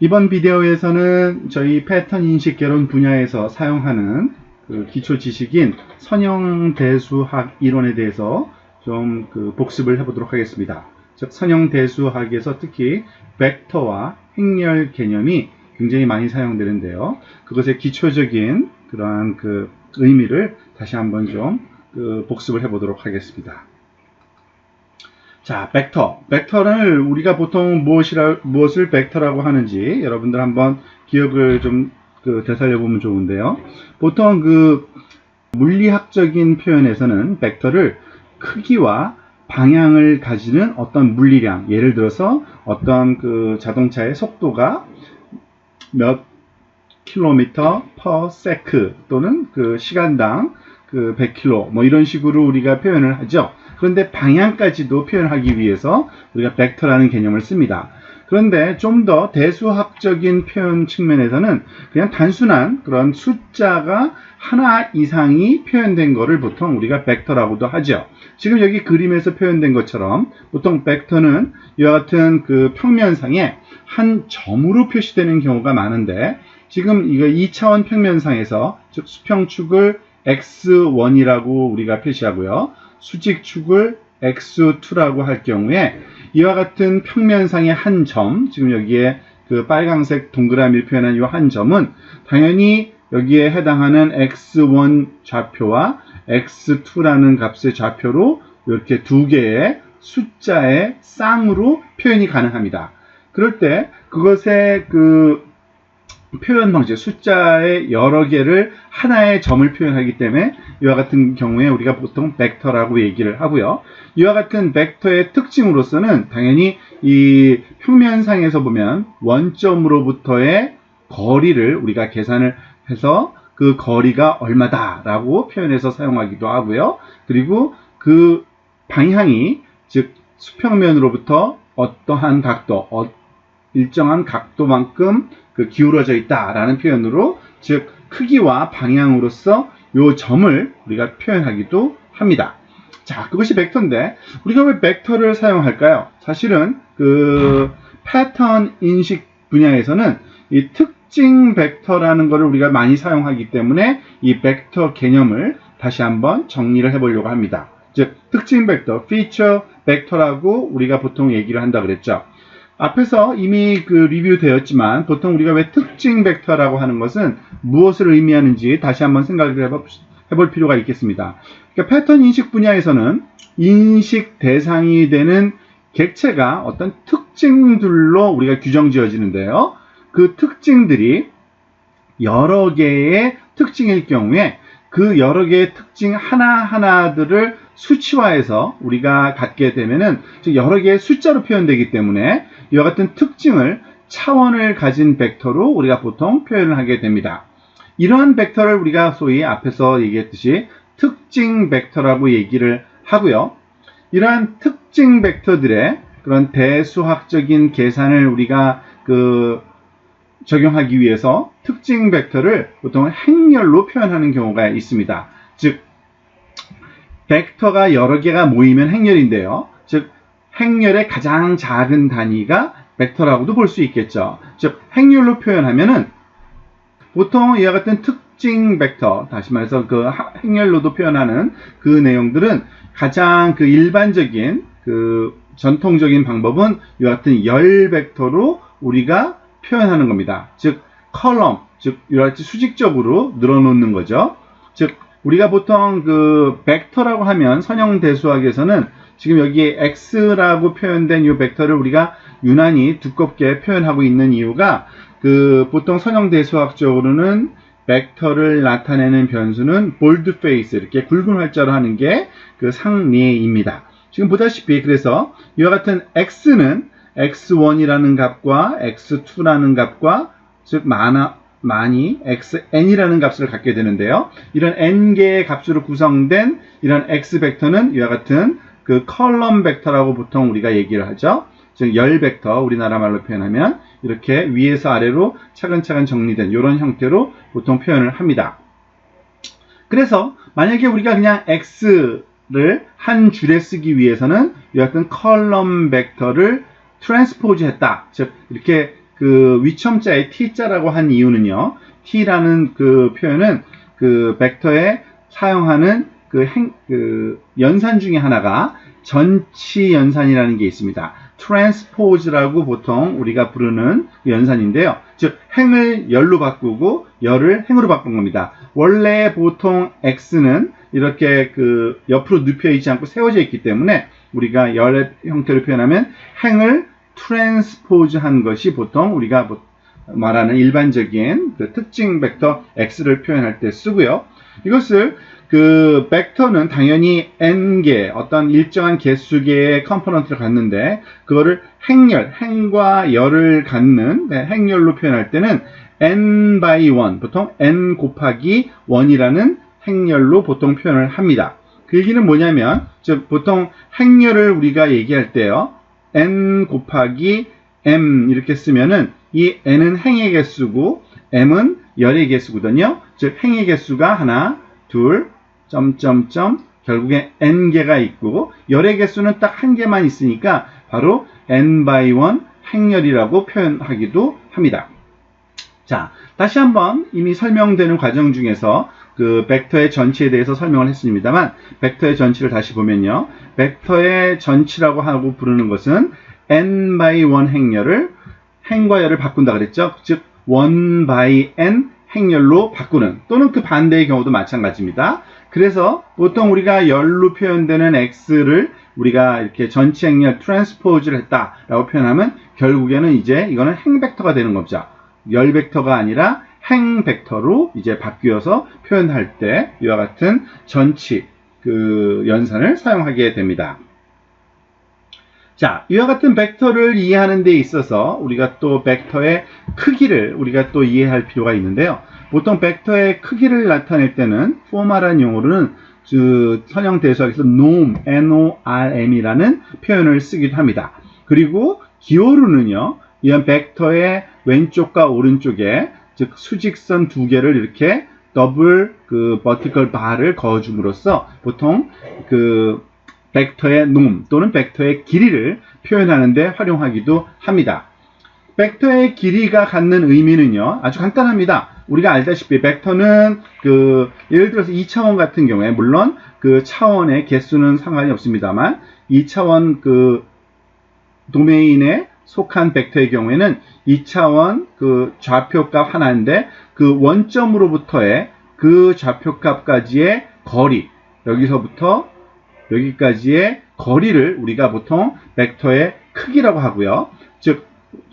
이번 비디오에서는 저희 패턴 인식 개론 분야에서 사용하는 그 기초 지식인 선형대수학 이론에 대해서 좀 복습을 해보도록 하겠습니다. 즉 선형대수학에서 특히 벡터와 행렬 개념이 굉장히 많이 사용되는데요. 그것의 기초적인 그러한 의미를 다시 한번 좀 복습을 해보도록 하겠습니다. 자, 벡터. 벡터를 우리가 보통 무엇을 벡터라고 하는지 여러분들 한번 기억을 좀 되살려보면 좋은데요. 보통 물리학적인 표현에서는 벡터를 크기와 방향을 가지는 어떤 물리량, 예를 들어서 어떤 자동차의 속도가 몇 킬로미터 per sec 또는 시간당 100km 뭐 이런 식으로 우리가 표현을 하죠. 그런데 방향까지도 표현하기 위해서 우리가 벡터라는 개념을 씁니다. 그런데 좀 더 대수학적인 표현 측면에서는 그냥 단순한 그런 숫자가 하나 이상이 표현된 거를 보통 우리가 벡터라고도 하죠. 지금 여기 그림에서 표현된 것처럼 보통 벡터는 이와 같은 평면상에 한 점으로 표시되는 경우가 많은데, 지금 이거 2차원 평면상에서 즉 수평축을 x1이라고 우리가 표시하고요, 수직축을 x2라고 할 경우에 이와 같은 평면상의 한 점, 지금 여기에 빨간색 동그라미를 표현한 이 한 점은 당연히 여기에 해당하는 x1 좌표와 x2라는 값의 좌표로 이렇게 두 개의 숫자의 쌍으로 표현이 가능합니다. 그럴 때 그것의 표현 방식, 숫자의 여러 개를 하나의 점을 표현하기 때문에 이와 같은 경우에 우리가 보통 벡터라고 얘기를 하고요. 이와 같은 벡터의 특징으로서는 당연히 이 평면상에서 보면 원점으로부터의 거리를 우리가 계산을 해서 그 거리가 얼마다 라고 표현해서 사용하기도 하고요. 그리고 그 방향이 즉 수평면으로부터 어떠한 각도, 일정한 각도만큼 기울어져 있다라는 표현으로, 즉 크기와 방향으로서 요 점을 우리가 표현하기도 합니다. 자, 그것이 벡터인데 우리가 왜 벡터를 사용할까요? 사실은 패턴 인식 분야에서는 이 특징 벡터라는 것을 우리가 많이 사용하기 때문에 이 벡터 개념을 다시 한번 정리를 해보려고 합니다. 즉 특징 벡터, feature 벡터라고 우리가 보통 얘기를 한다 그랬죠. 앞에서 이미 리뷰되었지만 보통 우리가 왜 특징 벡터라고 하는 것은 무엇을 의미하는지 다시 한번 생각을 해볼 필요가 있겠습니다. 그러니까 패턴 인식 분야에서는 인식 대상이 되는 객체가 어떤 특징들로 우리가 규정 지어지는데요. 그 특징들이 여러 개의 특징일 경우에 그 여러 개의 특징 하나하나들을 수치화해서 우리가 갖게 되면은 여러 개의 숫자로 표현되기 때문에 이와 같은 특징을 차원을 가진 벡터로 우리가 보통 표현을 하게 됩니다. 이러한 벡터를 우리가 소위 앞에서 얘기했듯이 특징 벡터라고 얘기를 하고요. 이러한 특징 벡터들의 그런 대수학적인 계산을 우리가 적용하기 위해서 특징 벡터를 보통 행렬로 표현하는 경우가 있습니다. 즉 벡터가 여러 개가 모이면 행렬인데요. 즉 행렬의 가장 작은 단위가 벡터라고도 볼 수 있겠죠. 즉 행렬로 표현하면은 보통 이와 같은 특징 벡터, 다시 말해서 행렬로도 표현하는 내용들은 가장 일반적인 전통적인 방법은 이와 같은 열 벡터로 우리가 표현하는 겁니다. 즉 컬럼, 즉 이와 같이 수직적으로 늘어놓는 거죠. 즉 우리가 보통 벡터라고 하면 선형대수학에서는 지금 여기에 x라고 표현된 이 벡터를 우리가 유난히 두껍게 표현하고 있는 이유가 보통 선형대수학적으로는 벡터를 나타내는 변수는 볼드페이스, 이렇게 굵은 활자로 하는 게 상례입니다. 지금 보다시피 그래서 이와 같은 x는 x1이라는 값과 x2라는 값과 즉 많이 xn이라는 값을 갖게 되는데요. 이런 n개의 값으로 구성된 이런 x 벡터는 이와 같은 컬럼 벡터라고 보통 우리가 얘기를 하죠. 즉 열 벡터, 우리나라 말로 표현하면 이렇게 위에서 아래로 차근차근 정리된 이런 형태로 보통 표현을 합니다. 그래서 만약에 우리가 그냥 x를 한 줄에 쓰기 위해서는 이 같은 컬럼 벡터를 트랜스포즈 했다. 즉 이렇게 그 위첨자에 t자라고 한 이유는요. t라는 그 표현은 그 벡터에 사용하는 그 연산 중에 하나가 전치 연산이라는 게 있습니다. transpose라고 보통 우리가 부르는 연산인데요. 즉 행을 열로 바꾸고 열을 행으로 바꾼 겁니다. 원래 보통 x는 이렇게 그 옆으로 눕혀 있지 않고 세워져 있기 때문에 우리가 열의 형태로 표현하면 행을 transpose 한 것이 보통 우리가 말하는 일반적인 그 특징 벡터 x를 표현할 때 쓰고요. 이것을 그 벡터는 당연히 n개 어떤 일정한 개수개의 컴포넌트를 갖는데 그거를 행과 열을 갖는 행열로 표현할 때는 n by 1 보통 n 곱하기 1이라는 행열로 보통 표현을 합니다. 그 얘기는 뭐냐면 즉 보통 행열을 우리가 얘기할 때요. n 곱하기 m 이렇게 쓰면은 이 n은 행의 개수고 m은 열의 개수거든요. 즉 행의 개수가 하나, 둘, 점점점 결국에 n개가 있고 열의 개수는 딱 한 개만 있으니까 바로 n by 1 행열이라고 표현하기도 합니다. 자, 다시 한번 이미 설명되는 과정 중에서 그 벡터의 전치에 대해서 설명을 했습니다만 벡터의 전치를 다시 보면요. 벡터의 전치라고 하고 부르는 것은 n by 1 행열을 행과 열을 바꾼다 그랬죠. 즉 1 by n 행열로 바꾸는 또는 그 반대의 경우도 마찬가지입니다. 그래서 보통 우리가 열로 표현되는 x를 우리가 이렇게 전치 행열 트랜스포즈를 했다라고 표현하면 결국에는 이제 이거는 행 벡터가 되는 거죠. 열 벡터가 아니라 행 벡터로 이제 바뀌어서 표현할 때 이와 같은 전치 그 연산을 사용하게 됩니다. 자, 이와 같은 벡터를 이해하는 데 있어서 우리가 또 벡터의 크기를 우리가 또 이해할 필요가 있는데요. 보통 벡터의 크기를 나타낼 때는 포멀한 용어로는 선형대소학에서 norm, N-O-R-M이라는 표현을 쓰기도 합니다. 그리고 기호로는요, 이런 벡터의 왼쪽과 오른쪽에 즉 수직선 두 개를 이렇게 더블 그 버티컬 바를 그어줌으로써 보통 그 벡터의 norm 또는 벡터의 길이를 표현하는 데 활용하기도 합니다. 벡터의 길이가 갖는 의미는요, 아주 간단합니다. 우리가 알다시피 벡터는 예를 들어서 2차원 같은 경우에 물론 그 차원의 개수는 상관이 없습니다만 2차원 그 도메인에 속한 벡터의 경우에는 2차원 그 좌표값 하나인데 그 원점으로부터의 그 좌표값까지의 거리, 여기서부터 여기까지의 거리를 우리가 보통 벡터의 크기라고 하고요. 즉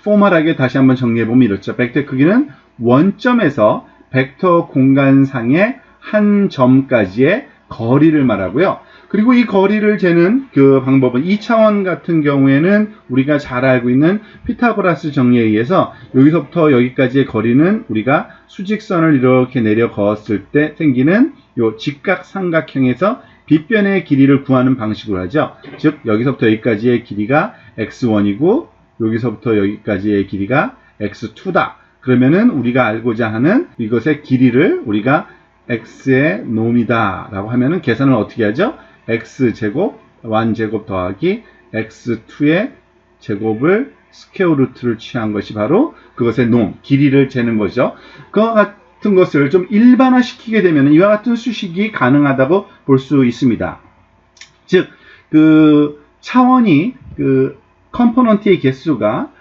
포멀하게 다시 한번 정리해보면 이렇죠. 벡터의 크기는 원점에서 벡터 공간상의 한 점까지의 거리를 말하고요. 그리고 이 거리를 재는 그 방법은 2차원 같은 경우에는 우리가 잘 알고 있는 피타고라스 정리에 의해서 여기서부터 여기까지의 거리는 우리가 수직선을 이렇게 내려 그었을 때 생기는 요 직각삼각형에서 빗변의 길이를 구하는 방식으로 하죠. 즉 여기서부터 여기까지의 길이가 x1이고 여기서부터 여기까지의 길이가 x2다. 그러면은 우리가 알고자 하는 이것의 길이를 우리가 x의 놈이다 라고 하면은 계산을 어떻게 하죠? x제곱 1제곱 더하기 x2의 제곱을 스퀘어 루트를 취한 것이 바로 그것의 놈, 길이를 재는 거죠. 그와 같은 것을 좀 일반화 시키게 되면 이와 같은 수식이 가능하다고 볼 수 있습니다. 즉, 그 차원이 그 컴포넌트의 개수가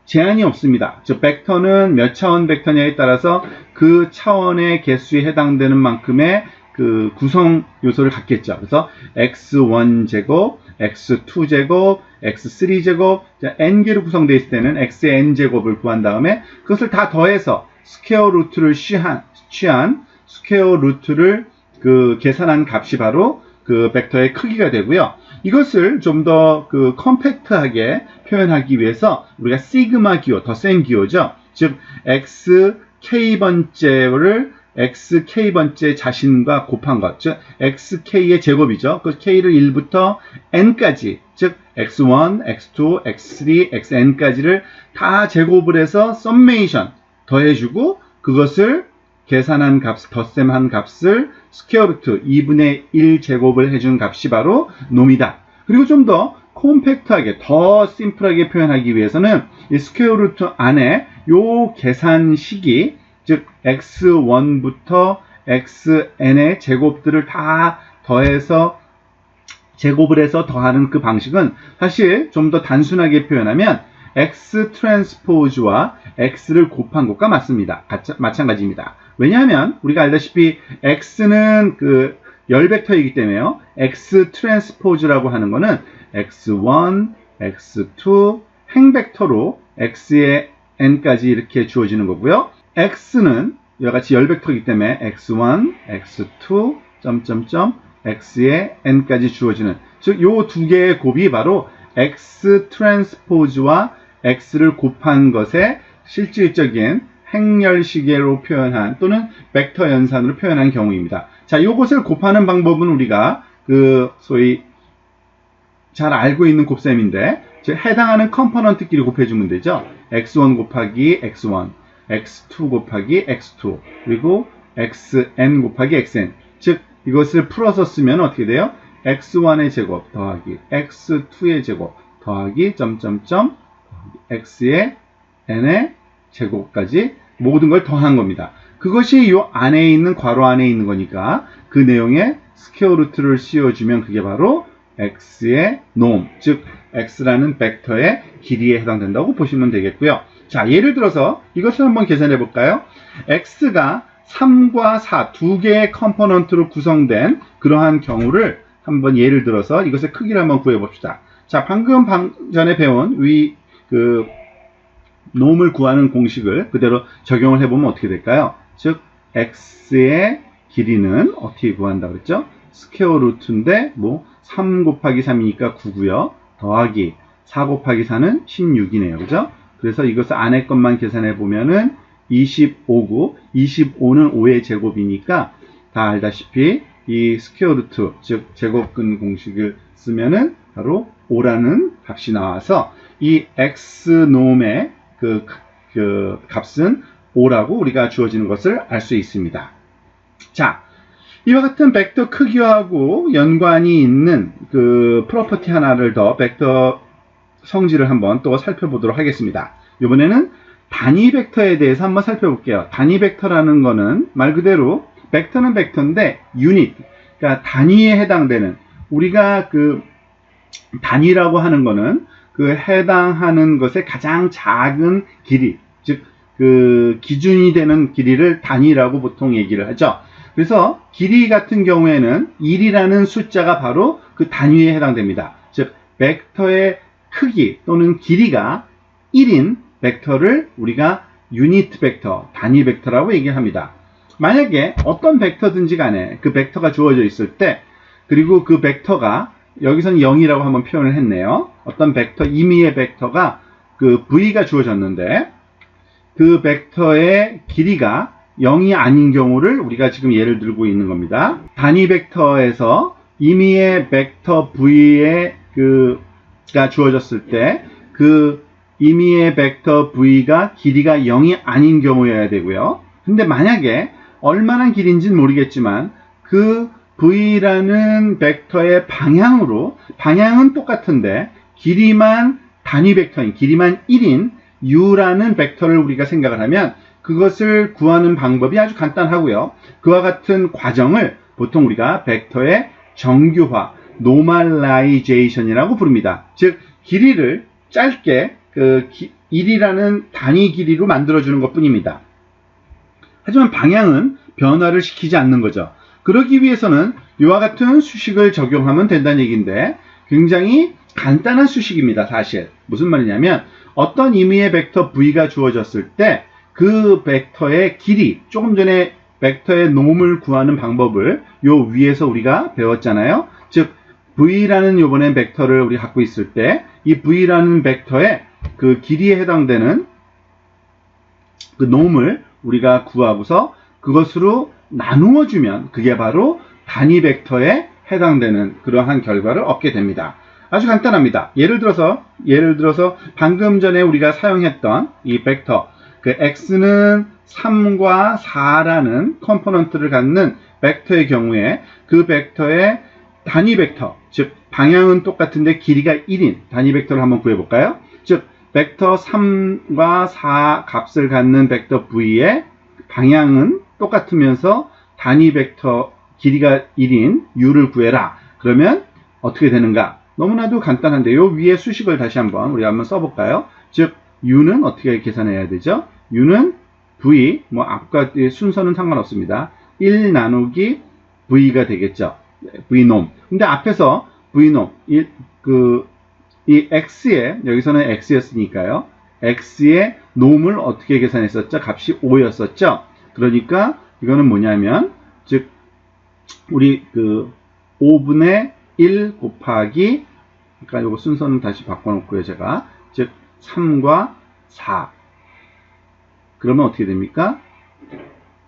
제한이 없습니다. 즉 벡터는 몇 차원 벡터냐에 따라서 그 차원의 개수에 해당되는 만큼의 그 구성 요소를 갖겠죠. 그래서 x1제곱, x2제곱, x3제곱, n개로 구성되어 있을 때는 x의 n제곱을 구한 다음에 그것을 다 더해서 스퀘어 루트를 취한 스퀘어 루트를 그 계산한 값이 바로 그 벡터의 크기가 되고요. 이것을 좀 더 그 컴팩트하게 표현하기 위해서 우리가 시그마 기호, 덧셈 기호죠. 즉 xk번째를 xk번째 자신과 곱한 것, 즉 xk의 제곱이죠. 그 k를 1부터 n까지, 즉 x1, x2, x3, xn까지를 다 제곱을 해서 썸메이션 더해주고 그것을 계산한 값, 덧셈한 값을 스퀘어 루트 2분의 1 제곱을 해준 값이 바로 놈이다. 그리고 좀 더 콤팩트하게, 더 심플하게 표현하기 위해서는 이 스퀘어 루트 안에 요 계산식이, 즉 x1부터 xn의 제곱들을 다 더해서 제곱을 해서 더하는 그 방식은 사실 좀 더 단순하게 표현하면 x 트랜스포즈와 x를 곱한 것과 마찬가지입니다. 왜냐하면 우리가 알다시피 x는 그 열벡터이기 때문에요. x 트랜스포즈라고 하는 거는 x1, x2 행벡터로 x의 n까지 이렇게 주어지는 거고요. x는 이와 같이 열벡터이기 때문에 x1, x2, 점점점 x의 n까지 주어지는, 즉 요 두 개의 곱이 바로 x 트랜스포즈와 x를 곱한 것의 실질적인 행렬시계로 표현한 또는 벡터 연산으로 표현한 경우입니다. 자, 요것을 곱하는 방법은 우리가 그 소위 잘 알고 있는 곱셈인데, 즉 해당하는 컴포넌트끼리 곱해주면 되죠. x1 곱하기 x1, x2 곱하기 x2, 그리고 xn 곱하기 xn. 즉 이것을 풀어서 쓰면 어떻게 돼요? x1의 제곱 더하기 x2의 제곱 더하기 점점점 x의 n의 제곱까지 모든 걸 더한 겁니다. 그것이 이 안에 있는 괄호 안에 있는 거니까 그 내용에 스퀘어 루트를 씌워주면 그게 바로 x의 놈, 즉 x라는 벡터의 길이에 해당된다고 보시면 되겠고요. 자, 예를 들어서 이것을 한번 계산해 볼까요? x가 3과 4 두 개의 컴포넌트로 구성된 그러한 경우를 한번 예를 들어서 이것의 크기를 한번 구해 봅시다. 자, 방금 전에 배운 그 놈을 구하는 공식을 그대로 적용을 해보면 어떻게 될까요? 즉 x의 길이는 어떻게 구한다 그랬죠? 스퀘어 루트인데 3 곱하기 3이니까 9고요. 더하기 4 곱하기 4는 16이네요. 그죠? 그래서 이것을 안에 것만 계산해 보면은 25고 25는 5의 제곱이니까 다 알다시피 이 스퀘어 루트, 즉 제곱근 공식을 쓰면은 바로 5라는 값이 나와서 이 x놈의 그 값은 5라고 우리가 주어지는 것을 알 수 있습니다. 자, 이와 같은 벡터 크기하고 연관이 있는 그 프로퍼티 하나를 더, 벡터 성질을 한번 또 살펴보도록 하겠습니다. 이번에는 단위 벡터에 대해서 한번 살펴볼게요. 단위 벡터라는 거는 말 그대로 벡터는 벡터인데 유닛, 그러니까 단위에 해당되는, 우리가 그 단위라고 하는 거는 그 해당하는 것의 가장 작은 길이, 즉 그 기준이 되는 길이를 단위라고 보통 얘기를 하죠. 그래서 길이 같은 경우에는 1이라는 숫자가 바로 그 단위에 해당됩니다. 즉 벡터의 크기 또는 길이가 1인 벡터를 우리가 유니트 벡터, 단위 벡터라고 얘기를 합니다. 만약에 어떤 벡터든지 간에 그 벡터가 주어져 있을 때, 그리고 그 벡터가 여기서는 0이라고 한번 표현을 했네요. 어떤 벡터, 임의의 벡터가 그 v가 주어졌는데 그 벡터의 길이가 0이 아닌 경우를 우리가 지금 예를 들고 있는 겁니다. 단위 벡터에서 임의의 벡터 v의 가 주어졌을 때 그 임의의 벡터 v가 길이가 0이 아닌 경우여야 되고요. 근데 만약에 얼마나 길인지는 모르겠지만 그 v라는 벡터의 방향은 똑같은데 길이만 단위 벡터인, 길이만 1인 u라는 벡터를 우리가 생각을 하면 그것을 구하는 방법이 아주 간단하고요. 그와 같은 과정을 보통 우리가 벡터의 정규화, 노멀라이제이션이라고 부릅니다. 즉 길이를 짧게 1이라는 단위 길이로 만들어주는 것 뿐입니다. 하지만 방향은 변화를 시키지 않는 거죠. 그러기 위해서는 이와 같은 수식을 적용하면 된다는 얘기인데 굉장히 간단한 수식입니다. 사실 무슨 말이냐면 어떤 임의의 벡터 v가 주어졌을 때 그 벡터의 길이, 조금 전에 벡터의 놈을 구하는 방법을 요 위에서 우리가 배웠잖아요. 즉 v라는 요번에 벡터를 우리 갖고 있을 때 이 v라는 벡터의 그 길이에 해당되는 그 놈을 우리가 구하고서 그것으로 나누어 주면 그게 바로 단위 벡터에 해당되는 그러한 결과를 얻게 됩니다. 아주 간단합니다. 예를 들어서 방금 전에 우리가 사용했던 이 벡터, 그 x는 3과 4라는 컴포넌트를 갖는 벡터의 경우에 그 벡터의 단위 벡터, 즉 방향은 똑같은데 길이가 1인 단위 벡터를 한번 구해볼까요? 즉 벡터 3과 4 값을 갖는 벡터 V의 방향은 똑같으면서 단위 벡터 길이가 1인 U를 구해라. 그러면 어떻게 되는가? 너무나도 간단한데 요 위에 수식을 다시 우리 한번 써볼까요? 즉 U는 어떻게 계산해야 되죠? U는 V, 뭐 앞과 뒤의 순서는 상관없습니다. 1 나누기 V가 되겠죠. V놈. 근데 앞에서 V놈, 이 X에, 여기서는 X였으니까요. X의 놈을 어떻게 계산했었죠? 값이 5였었죠. 그러니까 이거는 뭐냐면, 즉, 우리 5분의 1 곱하기, 그러니까 이거 순서는 다시 바꿔놓고요, 제가. 즉, 3과 4. 그러면 어떻게 됩니까?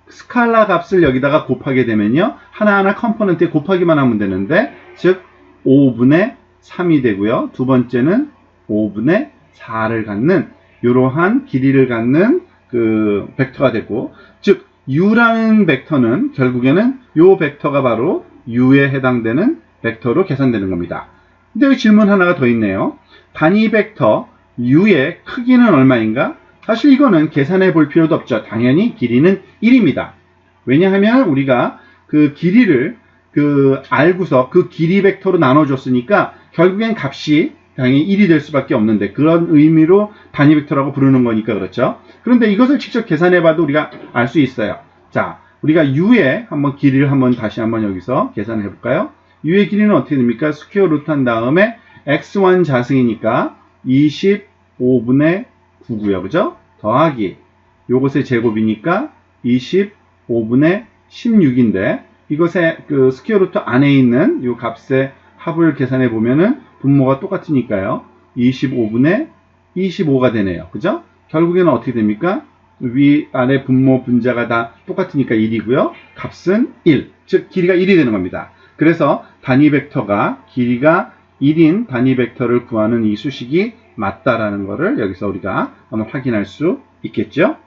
스칼라 값을 여기다가 곱하게 되면요. 하나하나 컴포넌트에 곱하기만 하면 되는데, 즉, 5분의 3이 되고요. 두 번째는 5분의 4를 갖는, 이러한 길이를 갖는 벡터가 되고, 즉, U라는 벡터는 결국에는 이 벡터가 바로 U에 해당되는 벡터로 계산되는 겁니다. 근데 여기 질문 하나가 더 있네요. 단위 벡터 U의 크기는 얼마인가? 사실 이거는 계산해 볼 필요도 없죠. 당연히 길이는 1입니다. 왜냐하면 우리가 그 길이를 알고서 그 길이 벡터로 나눠줬으니까 결국엔 값이 당연히 1이 될 수밖에 없는데 그런 의미로 단위 벡터라고 부르는 거니까 그렇죠. 그런데 이것을 직접 계산해 봐도 우리가 알 수 있어요. 자, 우리가 U의 길이를 다시 여기서 계산해 볼까요? U의 길이는 어떻게 됩니까? 스퀘어 루트 한 다음에 x1 자승이니까 25분의 9고요. 그죠? 더하기 요것의 제곱이니까 25분의 16인데 이것의 스퀘어 루트 안에 있는 요 값의 합을 계산해 보면은 분모가 똑같으니까요. 25분의 25가 되네요. 그죠? 결국에는 어떻게 됩니까? 위 아래 분모 분자가 다 똑같으니까 1이고요. 값은 1. 즉 길이가 1이 되는 겁니다. 그래서 단위 벡터가 길이가 1인 단위 벡터를 구하는 이 수식이 맞다라는 것을 여기서 우리가 한번 확인할 수 있겠죠.